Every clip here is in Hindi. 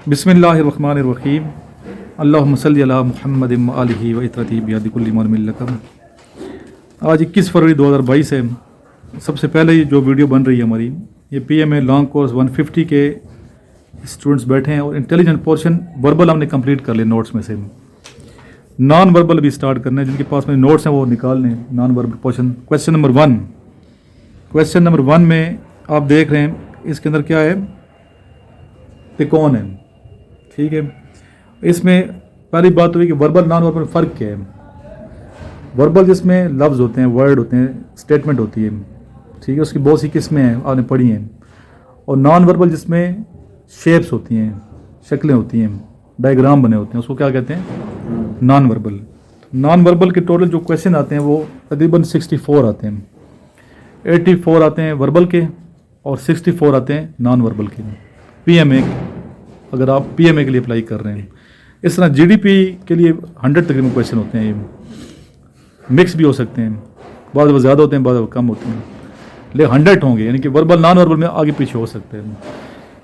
बिस्मिल्लाहिर्रहमानिर्रहीम अल्लाहुम्मा सल्लि अला मुहम्मदिन व आलिहि व इत्रती बियदि कुल्ली मौमिन लकम। आज 21 फरवरी 2022 है। सबसे पहले ये जो वीडियो बन रही है हमारी, ये पीएमए लॉन्ग कोर्स 150 के स्टूडेंट्स बैठे हैं और इंटेलिजेंट पोर्शन वर्बल हमने कंप्लीट कर लिया नोट्स में से। नॉन वर्बल भी स्टार्ट करने हैं, जिनके पास में नोट्स हैं वो निकालने हैं। Non verbal portion question number 1 में आप देख रहे हैं, इसके अंदर क्या है, त्रिकोण है। ठीक है, इसमें पहली बात हुई कि वर्बल नॉन वर्बल में फ़र्क क्या है। वर्बल जिसमें लफ्ज़ होते हैं, वर्ड होते हैं, स्टेटमेंट होती है, ठीक है, उसकी बहुत सी किस्में हैं, आपने पढ़ी हैं। और नॉन वर्बल जिसमें शेप्स होती हैं, शक्लें होती हैं, डायग्राम बने होते हैं, उसको क्या कहते हैं, नॉन वर्बल। नॉन वर्बल के टोटल जो क्वेश्चन आते हैं वो तकरीबन 64 आते हैं। 84 आते हैं वर्बल के और 64 आते हैं नॉन वर्बल के। पीएमए, अगर आप पीएमए के लिए अप्लाई कर रहे हैं, इस तरह जीडीपी के लिए 100 तकरीबन क्वेश्चन होते हैं। ये मिक्स भी हो सकते हैं, बाद वो ज़्यादा होते हैं, बाद वो कम होते हैं, लेकिन 100 होंगे, यानी कि वर्बल नॉन वर्बल में आगे पीछे हो सकते हैं।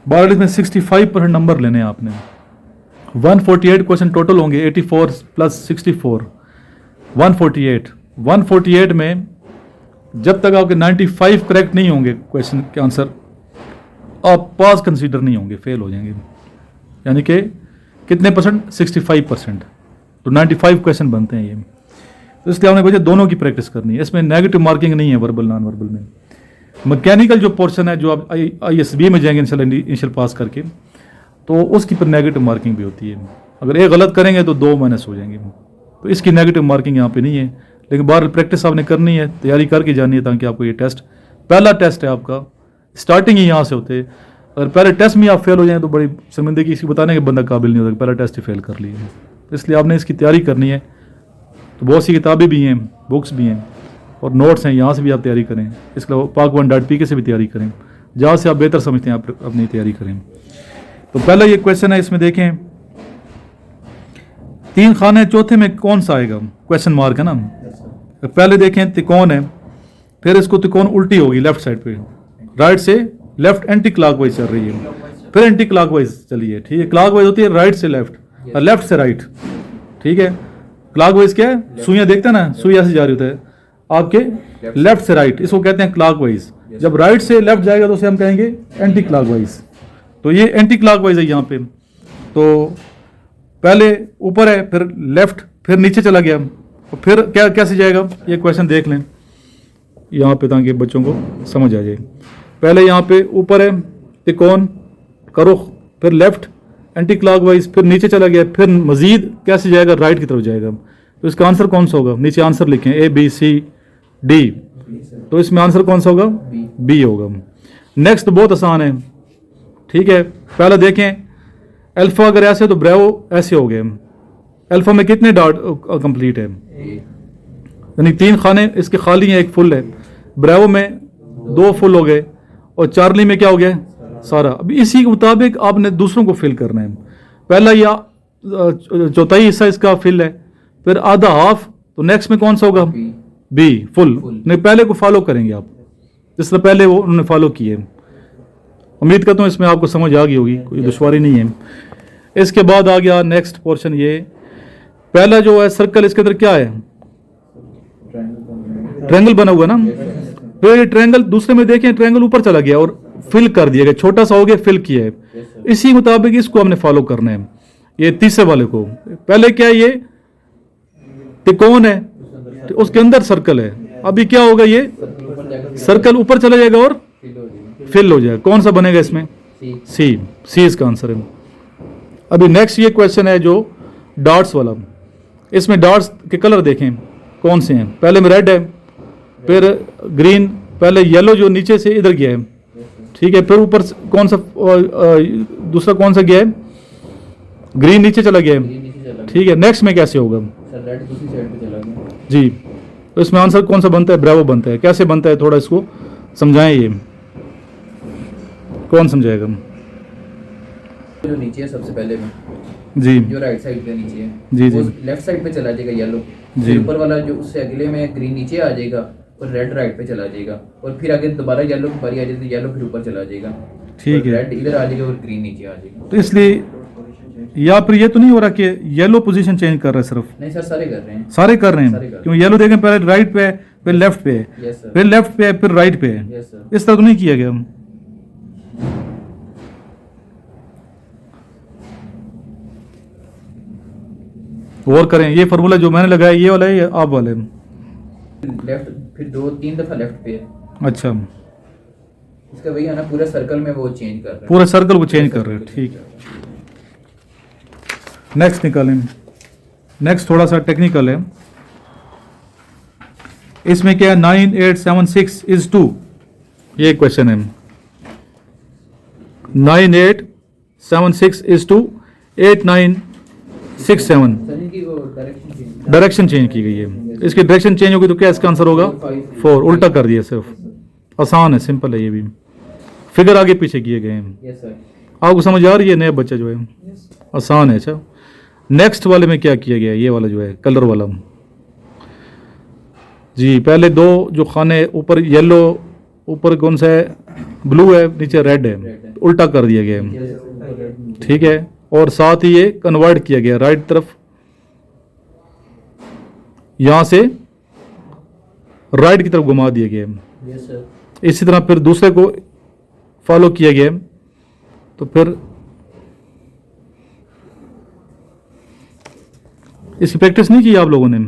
12 में 65% नंबर लेने हैं आपने। 148 क्वेश्चन टोटल होंगे, 84 + 64 148 में जब तक आपके 95 करेक्ट नहीं होंगे क्वेश्चन के आंसर, आप पास कंसीडर नहीं होंगे, फेल हो जाएंगे। यानी कि कितने परसेंट, 65%। तो 95 क्वेश्चन बनते हैं ये। तो इसलिए आपने वजह दोनों की प्रैक्टिस करनी है। इसमें नेगेटिव मार्किंग नहीं है वर्बल नॉन वर्बल में। मैकेनिकल जो पोर्शन है, जो आप ISB में जाएंगे इनिशियल पास करके, तो उसकी पर नेगेटिव मार्किंग भी होती है। अगर एक गलत करेंगे तो 2 माइनस हो जाएंगे। तो इसकी नेगेटिव मार्किंग यहाँ पे नहीं है, लेकिन बाहर प्रैक्टिस आपने करनी है, तैयारी करके जानी है, ताकि आपको ये टेस्ट, पहला टेस्ट है आपका, स्टार्टिंग ही यहाँ से होते। अगर पहले टेस्ट में आप फेल हो जाए तो बड़ी शर्मिंदगी, इसकी बताने के बंदा काबिल नहीं होता, पहला टेस्ट ही फेल कर लिया। तो इसलिए आपने इसकी तैयारी करनी है। तो बहुत सी किताबें भी हैं, बुक्स भी हैं और नोट्स हैं, यहाँ से भी आप तैयारी करें। इसके अलावा Pak1.pk से भी तैयारी करें, जहाँ से आप बेहतर समझते हैं आप अपनी तैयारी करें। तो पहला ये क्वेश्चन है, इसमें देखें 3 खाने, चौथे में कौन सा आएगा, क्वेश्चन मार्क है ना। पहले देखें त्रिकोण है, फिर इसको त्रिकोण उल्टी होगी लेफ्ट साइड पे, राइट से लेफ्ट एंटी क्लॉकवाइज चल रही है, फिर एंटी क्लॉकवाइज चलिए, ठीक है। क्लॉकवाइज होती है राइट से लेफ्ट और लेफ्ट से राइट, ठीक है। क्लॉकवाइज क्या है, सुइयां देखते हैं ना, सुई ऐसे जा रही होता है आपके लेफ्ट से राइट, इसको कहते हैं क्लॉकवाइज। जब राइट से लेफ्ट जाएगा तो उसे हम कहेंगे एंटी क्लॉकवाइज। तो ये एंटी क्लॉकवाइज है यहाँ पे। तो पहले ऊपर है, फिर लेफ्ट, फिर नीचे चला गया, और फिर क्या कैसे जाएगा, ये क्वेश्चन देख लें यहाँ पे, ताकि बच्चों को समझ आ जाए। पहले यहाँ पे ऊपर है त्रिकोण का रुख, फिर लेफ्ट एंटी क्लॉकवाइज, फिर नीचे चला गया, फिर मजीद कैसे जाएगा, राइट की तरफ जाएगा। तो इसका आंसर कौन सा होगा, नीचे आंसर लिखें ABCD। तो इसमें आंसर कौन सा होगा, B होगा। नेक्स्ट बहुत आसान है, ठीक है। पहले देखें अल्फा, अगर ऐसे तो ब्रेवो ऐसे हो गए। अल्फा में कितने डॉट कंप्लीट है, यानी 3 खाने इसके खाली हैं, 1 फुल है। ब्रेवो में 2 फुल हो गए, और चार्ली में क्या हो गया, सारा। अब इसी के मुताबिक आपने दूसरों को फिल करना है। पहला या चौथाई हिस्सा इसका फिल है, फिर आधा हाफ, तो नेक्स्ट में कौन सा होगा, B फुल। नहीं, पहले को फॉलो करेंगे आप, जिस तरह पहले वो उन्होंने फॉलो किए। उम्मीद करता हूँ इसमें आपको समझ आ गई होगी, कोई दुश्वारी नहीं है। इसके बाद आ गया नेक्स्ट पोर्शन। ये पहला जो है सर्कल, इसके अंदर क्या है, ट्रायंगल बना हुआ ना। फिर ये ट्रायंगल दूसरे में देखें, ट्रायंगल ऊपर चला गया और फिल कर दिया गया, छोटा सा हो गया, फिल किया है। इसी मुताबिक इसको हमने फॉलो करना है। ये तीसरे वाले को, पहले क्या है, ये त्रिकोण है, उसके अंदर सर्कल है। अभी क्या होगा, ये सर्कल ऊपर चला जाएगा और फिल हो जाएगा। कौन सा बनेगा इसमें, C इसका आंसर है। अभी नेक्स्ट ये क्वेश्चन है जो डॉट्स वाला। इसमें डॉट्स के कलर देखें कौन से हैं। पहले में रेड है, फिर ग्रीन, पहले येलो जो नीचे से इधर गया है, ठीक है। फिर ऊपर कौन सा, दूसरा कौन सा गया है, ग्रीन नीचे चला गया है, ठीक है। नेक्स्ट में कैसे होगा, रेड दूसरी साइड पे चला गया जी। तो इसमें आंसर कौन सा बनता है, ब्रेवो बनता है। कैसे बनता है, थोड़ा इसको समझाएं, ये कौन समझाएगा। जो नीचे है सबसे पहले में जी, जो राइट साइड पे नीचे है, जी वो जी लेफ्ट साइड पे चला जाएगा येलो। जी। फिर ऊपर वाला जो उससे अगले में ग्रीन नीचे आ जाएगा और रेड राइट पे चला जाएगा, और फिर आगे दोबारा येलो की बारी आ जाएगी, येलो फिर ऊपर चला जाएगा, ठीक है। रेड इधर आ जाएगा और ग्रीन नीचे आ जाएगा। तो इसलिए या फिर ये तो नहीं हो रहा कि येलो पोजीशन चेंज कर रहा है सिर्फ? नहीं सर, सारे कर रहे हैं। सारे कर रहे सारे कर हैं, रहे क्यों? येलो देखें पहले राइट पे है, फिर लेफ्ट पे है, यस सर, फिर लेफ्ट पे है, फिर राइट पे है। Yes sir. इस तरह तो नहीं किया गया। और करें, ये फार्मूला जो मैंने लगाया ये वाला है या आप वाले? लेफ्ट, फिर 2-3 दफा लेफ्ट पे है। अच्छा, इसका वही है ना, पूरा सर्कल में वो चेंज कर रहा है। पूरे सर्कल को चेंज कर रहे हैं, ठीक है। नेक्स्ट निकालें। नेक्स्ट थोड़ा सा टेक्निकल है। इसमें क्या है, 9876 इज 2, ये क्वेश्चन है। 9876 इज 2, 8967। सर इनकी वो डायरेक्शन डायरेक्शन चेंज की गई है। इसकी डायरेक्शन चेंज होगी तो क्या इसका आंसर होगा? 4। उल्टा कर दिया सिर्फ। आसान है, सिंपल है, ये भी फिगर आगे पीछे किए गए हैं। Yes sir. आपको समझ आ रही है? नया बच्चा जो है आसान है। अच्छा, नेक्स्ट वाले में क्या किया गया है? ये वाला जो है कलर वाला जी, पहले दो जो खाने, ऊपर येलो, ऊपर कौन सा है, ब्लू है, नीचे रेड है, उल्टा कर दिया गया है, ठीक है। और साथ ही ये कन्वर्ट किया गया राइट तरफ, यहां से राइट की तरफ घुमा दिया गया है। Yes sir. इसी तरह फिर दूसरे को फॉलो किया गया, तो फिर इसकी प्रैक्टिस नहीं की आप लोगों ने?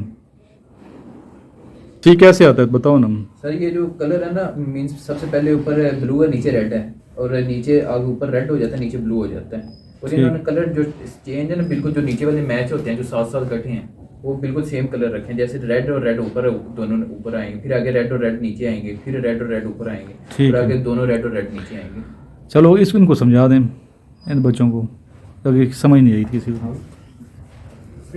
ठीक, कैसे आता है बताओ ना। सर ये जो कलर है ना, मींस सबसे पहले ऊपर ब्लू है, नीचे रेड है, और नीचे आगे ऊपर रेड हो जाता है, नीचे ब्लू हो जाता है। और ठीक। इन्होंने कलर जो चेंज है ना, बिल्कुल जो नीचे वाले मैच होते हैं, जो साथ साथ इकट्ठे हैं, वो बिल्कुल सेम कलर रखें। जैसे रेड और रेड ऊपर, दोनों ऊपर आएंगे, फिर आगे रेड और रेड नीचे आएंगे, फिर रेड और रेड ऊपर आएंगे, ठीक फिर है। आगे दोनों रेड और रेड नीचे आएंगे। चलो इसको इनको समझा दें, इन बच्चों को, क्योंकि समझ नहीं आई किसी को।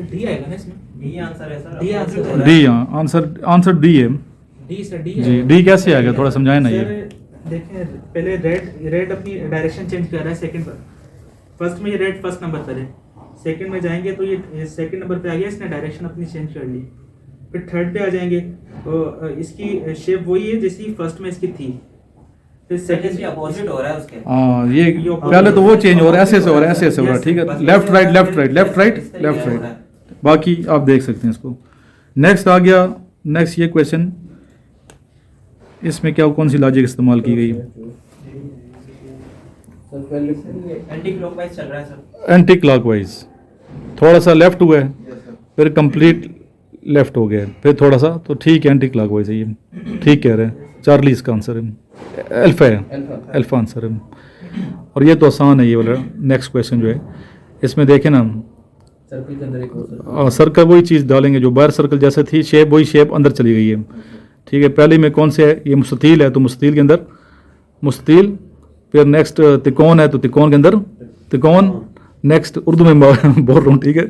डी आएगा ना इसमें? डी आंसर है सर। डी आंसर है। डी, हाँ, आंसर डी है D sir, D G. D कैसे आएगा, थोड़ा समझाए ना ये। देखें, पहले रेड अपनी डायरेक्शन चेंज कर रहा है सेकंड पर। फर्स्ट में ये रेड फर्स्ट नंबर पर है, सेकंड में जाएंगे तो ये सेकंड नंबर पे आ गया, इसने डायरेक्शन अपनी चेंज कर ली। फिर थर्ड पे आ जाएंगे तो इसकी शेप वही है जैसी फर्स्ट में इसकी थी। फिर सेकंड सेकंड अपोजिट हो रहा है उसके। हाँ, ये पहले तो वो चेंज हो रहा है, ऐसे से हो रहा है, ऐसे से हो रहा है, ठीक है। Left right left right left right left right, बाकी आप देख सकते हैं इसको। नेक्स्ट आ गया, नेक्स्ट ये क्वेश्चन, इसमें क्या, कौन सी लॉजिक इस्तेमाल की गई? सर पहले एंटी क्लॉकवाइज चल रहा है सर। एंटी क्लॉकवाइज, थोड़ा सा लेफ्ट हुआ है, फिर कंप्लीट लेफ्ट हो गया, फिर थोड़ा सा, तो ठीक है, एंटी क्लॉकवाइज है ये, ठीक कह रहे हैं। चार्ली इसका आंसर है, अल्फा है, अल्फा आंसर है। और ये तो आसान है ये वाला। नेक्स्ट क्वेश्चन जो है, इसमें देखें ना, सर्कल के अंदर एक और सर्कल वही चीज़ डालेंगे जो बाहर सर्कल जैसे थी, शेप वही शेप अंदर चली गई है, ठीक है। पहले में कौन से है, ये मुस्ततील है, तो मुस्ततील के अंदर मुस्ततील, फिर नेक्स्ट त्रिकोण है, तो त्रिकोण के अंदर त्रिकोण, नेक्स्ट उर्दू में बोल रहा हूँ, ठीक है।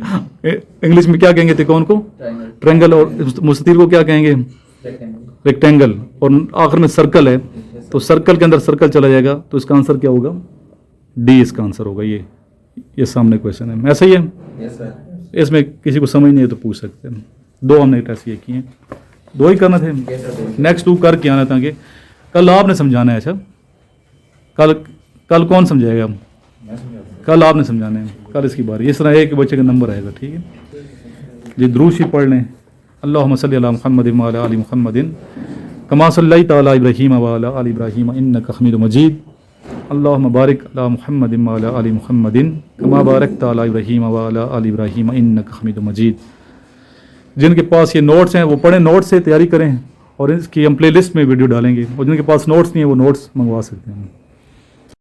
इंग्लिश में क्या कहेंगे त्रिकोण को? Triangle, triangle. और मुस्ततील को क्या कहेंगे? रेक्टेंगल। रेक्टेंगल। और आखिर में सर्कल है, तो सर्कल के अंदर सर्कल चला जाएगा, तो इसका आंसर क्या होगा? डी इसका आंसर होगा। ये सामने क्वेश्चन है, ऐसा ही है। Yes sir. इसमें किसी को समझ नहीं है तो पूछ सकते हैं। दो हमने टेस्ट ये किए हैं, दो ही करना थे। Yes sir. नेक्स्ट 2 करके आना था कि कल आपने समझाना है। अच्छा, कल कौन समझाएगा? मैं समझा दूंगा। कल आपने समझाना है, कल इसकी बारी। इस तरह एक बच्चे का नंबर आएगा, ठीक है जी। दुरूद शरीफ पढ़ लें। अल्लाहुम्मा सल्ली अला मुहम्मद व अला आलि मुहम्मदिन कमा सल्लैता अला इब्राहीम व अला आलि इब्राहीम इन्नका हमीदुम मजीद। अल्लाहुम्मा बारिक अला मुहम्मद व अला आलि मुहम्मदिन कमा बारकता अला इब्राहीम व अला आलि इब्राहीम इन्नका हमीदुम मजीद। जिनके पास ये नोट्स हैं वो पढ़ें, नोट्स से तैयारी करें, और इसकी हम प्लेलिस्ट में वीडियो डालेंगे। और जिनके पास नोट्स नहीं है वो नोट्स मंगवा सकते हैं।